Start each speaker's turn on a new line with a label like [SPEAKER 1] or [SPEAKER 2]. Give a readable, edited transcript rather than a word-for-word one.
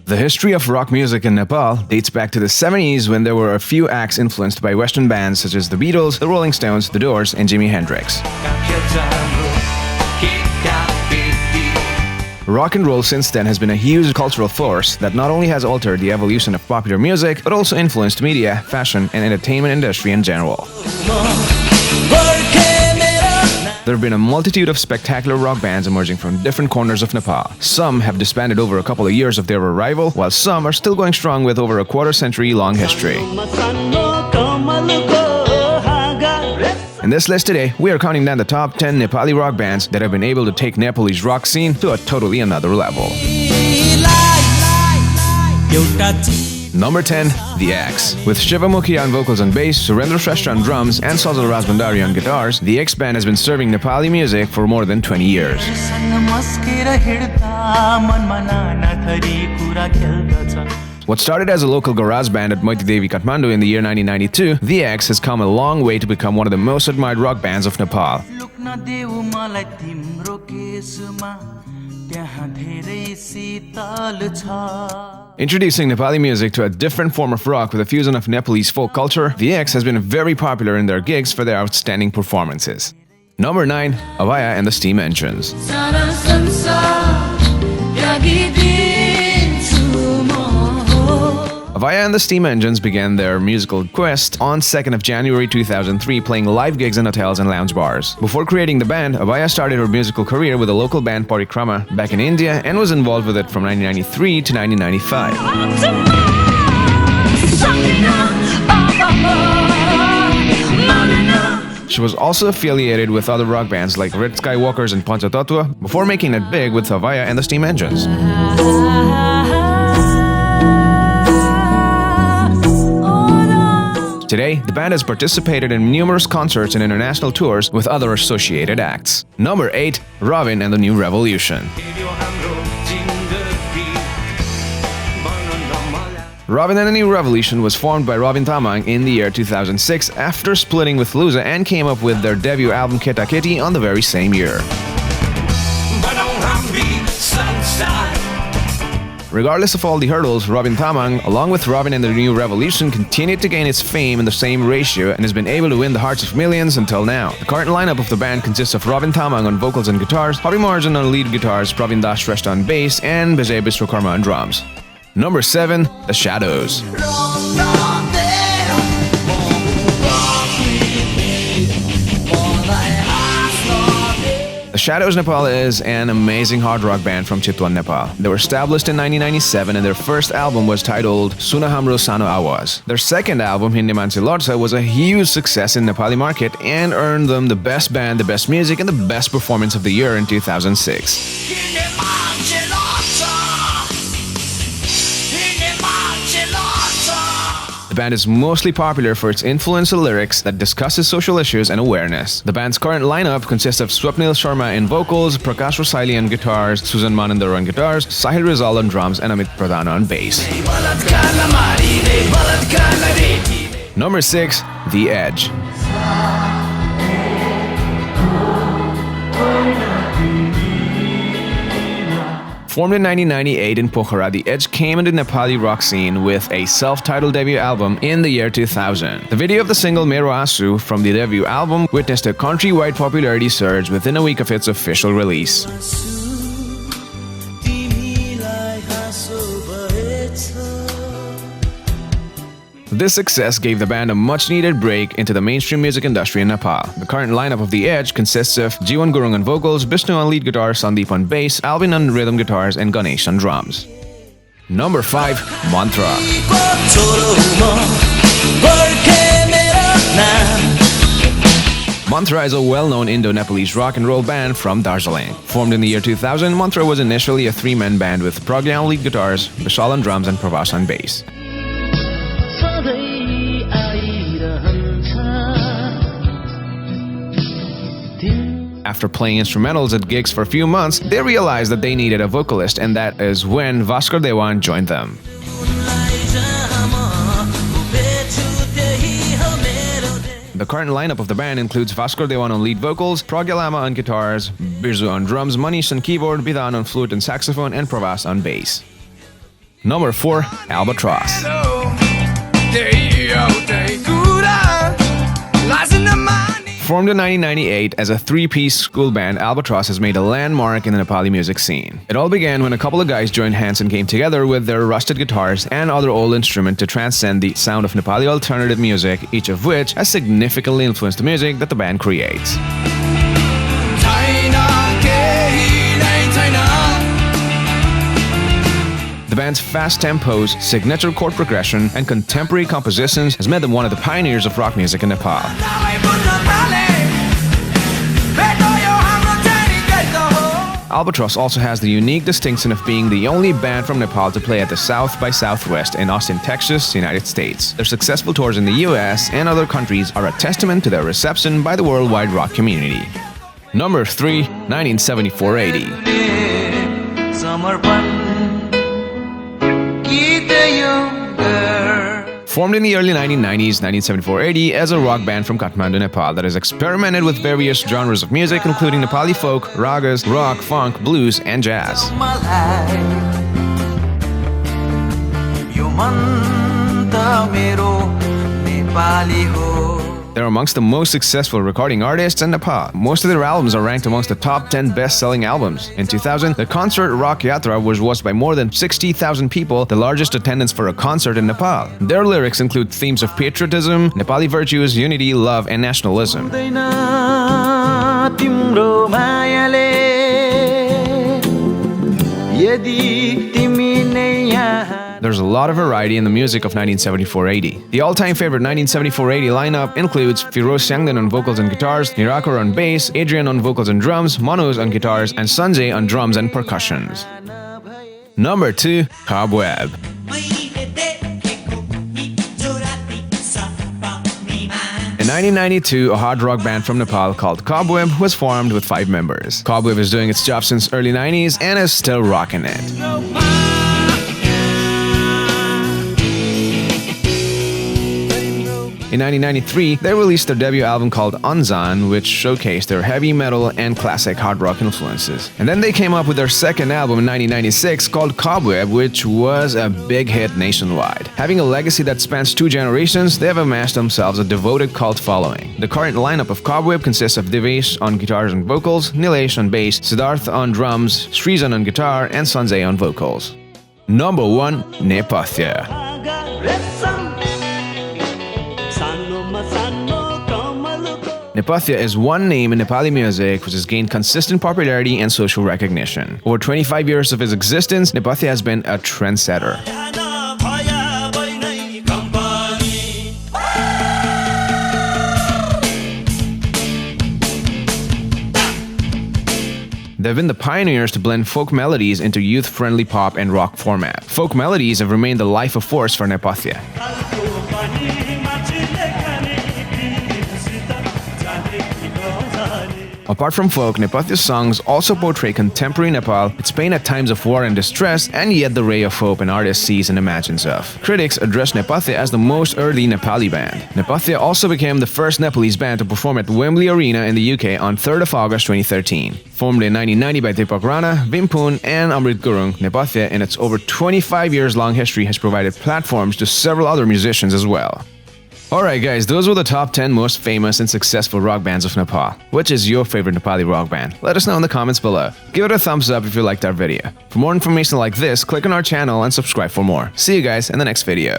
[SPEAKER 1] The history of rock music in Nepal dates back to the 70s when there were a few acts influenced by Western bands such as the Beatles, the Rolling Stones, the Doors, and Jimi Hendrix. Rock and roll since then has been a huge cultural force that not only has altered the evolution of popular music, but also influenced media, fashion, and entertainment industry in general. There have been a multitude of spectacular rock bands emerging from different corners of Nepal. Some have disbanded over a couple of years of their arrival, while some are still going strong with over a quarter-century-long history. In this list today, we are counting down the top 10 Nepali rock bands that have been able to take Nepalese rock scene to a totally another level. Number 10, The X. With Shiva Mukhi on vocals and bass, Surendra Shrestha on drums, and Sajal Razbandari on guitars, The X band has been serving Nepali music for more than 20 years. What started as a local garage band at Moiti Devi, Kathmandu in the year 1992, The X has come a long way to become one of the most admired rock bands of Nepal. Introducing Nepali music to a different form of rock with a fusion of Nepalese folk culture, The X has been very popular in their gigs for their outstanding performances. Number 9, Avaya and the Steam Engines. Avaya and the Steam Engines began their musical quest on 2nd of January 2003, playing live gigs in hotels and lounge bars. Before creating the band, Avaya started her musical career with a local band Parikrama back in India and was involved with it from 1993 to 1995. She was also affiliated with other rock bands like Red Skywalkers and Panchatattva before making it big with Avaya and the Steam Engines. Today, the band has participated in numerous concerts and international tours with other associated acts. Number 8, Robin and the New Revolution. Robin and the New Revolution was formed by Robin Tamang in the year 2006 after splitting with Luza and came up with their debut album Keta Keti on the very same year. Regardless of all the hurdles, Robin Tamang, along with Robin and the New Revolution, continued to gain its fame in the same ratio and has been able to win the hearts of millions until now. The current lineup of the band consists of Robin Tamang on vocals and guitars, Hari Marjan on lead guitars, Pravin Das Shrestha on bass, and Bijay Biswakarma on drums. Number 7, The Shadows. The Shadows Nepal is an amazing hard rock band from Chitwan, Nepal. They were established in 1997 and their first album was titled Suna Hamro Sano Awaz. Their second album, Hindi Manse Lorcha, was a huge success in Nepali market and earned them the best band, the best music, and the best performance of the year in 2006. The band is mostly popular for its influential lyrics that discusses social issues and awareness. The band's current lineup consists of Swapnil Sharma in vocals, Prakash Rosaili on guitars, Susan Manandar on guitars, Sahil Rizal on drums, and Amit Pradhan on bass. Number 6, The Edge. Formed in 1998 in Pokhara, The Edge came into the Nepali rock scene with a self-titled debut album in the year 2000. The video of the single Mero Asu from the debut album witnessed a countrywide popularity surge within a week of its official release. This success gave the band a much-needed break into the mainstream music industry in Nepal. The current lineup of The Edge consists of Jiwan Gurung on vocals, Bishnu on lead guitar, Sandeep on bass, Alvin on rhythm guitars, and Ganesh on drums. Number 5, Mantra. Mantra is a well-known Indo-Nepalese rock and roll band from Darjeeling. Formed in the year 2000, Mantra was initially a three-man band with Pragya on lead guitars, Vishal on drums, and Pravas on bass. After playing instrumentals at gigs for a few months, they realized that they needed a vocalist, and that is when Bhaskar Dewan joined them. The current lineup of the band includes Bhaskar Dewan on lead vocals, Pragya Lama on guitars, Birzu on drums, Manish on keyboard, Bidan on flute and saxophone, and Pravas on bass. Number 4. Albatross. Formed in 1998 as a three-piece school band, Albatross has made a landmark in the Nepali music scene. It all began when a couple of guys joined hands and came together with their rusted guitars and other old instruments to transcend the sound of Nepali alternative music, each of which has significantly influenced the music that the band creates. The band's fast tempos, signature chord progression, and contemporary compositions has made them one of the pioneers of rock music in Nepal. Albatross also has the unique distinction of being the only band from Nepal to play at the South by Southwest in Austin, Texas, United States. Their successful tours in the US and other countries are a testament to their reception by the worldwide rock community. Number 3. 1974-80. Formed in the early 1990s, 1974-80 as a rock band from Kathmandu, Nepal that has experimented with various genres of music including Nepali folk, ragas, rock, funk, blues, and jazz. They're amongst the most successful recording artists in Nepal. Most of their albums are ranked amongst the top 10 best-selling albums. In 2000, the concert Rock Yatra was watched by more than 60,000 people, the largest attendance for a concert in Nepal. Their lyrics include themes of patriotism, Nepali virtues, unity, love, and nationalism. There's a lot of variety in the music of 1974-80. The all-time favorite 1974-80 lineup includes Firoz Sangdan on vocals and guitars, Nirakar on bass, Adrian on vocals and drums, Manoj on guitars, and Sanjay on drums and percussions. Number 2. Cobweb. In 1992, a hard rock band from Nepal called Cobweb was formed with 5 members. Cobweb is doing its job since early 90s and is still rocking it. In 1993, they released their debut album called Anzan, which showcased their heavy metal and classic hard rock influences. And then they came up with their second album in 1996 called Cobweb, which was a big hit nationwide. Having a legacy that spans 2 generations, they have amassed themselves a devoted cult following. The current lineup of Cobweb consists of Devesh on guitars and vocals, Nilesh on bass, Siddharth on drums, Srizan on guitar, and Sanjay on vocals. Number 1. Nepatia. Nepatia is one name in Nepali music which has gained consistent popularity and social recognition. Over 25 years of its existence, Nepatia has been a trendsetter. They've been the pioneers to blend folk melodies into youth-friendly pop and rock format. Folk melodies have remained the life of force for Nepatia. Apart from folk, Nepatia's songs also portray contemporary Nepal, its pain at times of war and distress, and yet the ray of hope an artist sees and imagines of. Critics address Nepatia as the most early Nepali band. Nepatia also became the first Nepalese band to perform at Wembley Arena in the UK on 3rd of August 2013. Formed in 1990 by Deepak Rana, Vimpun, and Amrit Gurung, Nepatia in its over 25 years long history has provided platforms to several other musicians as well. Alright guys, those were the top 10 most famous and successful rock bands of Nepal. Which is your favorite Nepali rock band? Let us know in the comments below. Give it a thumbs up if you liked our video. For more information like this, click on our channel and subscribe for more. See you guys in the next video.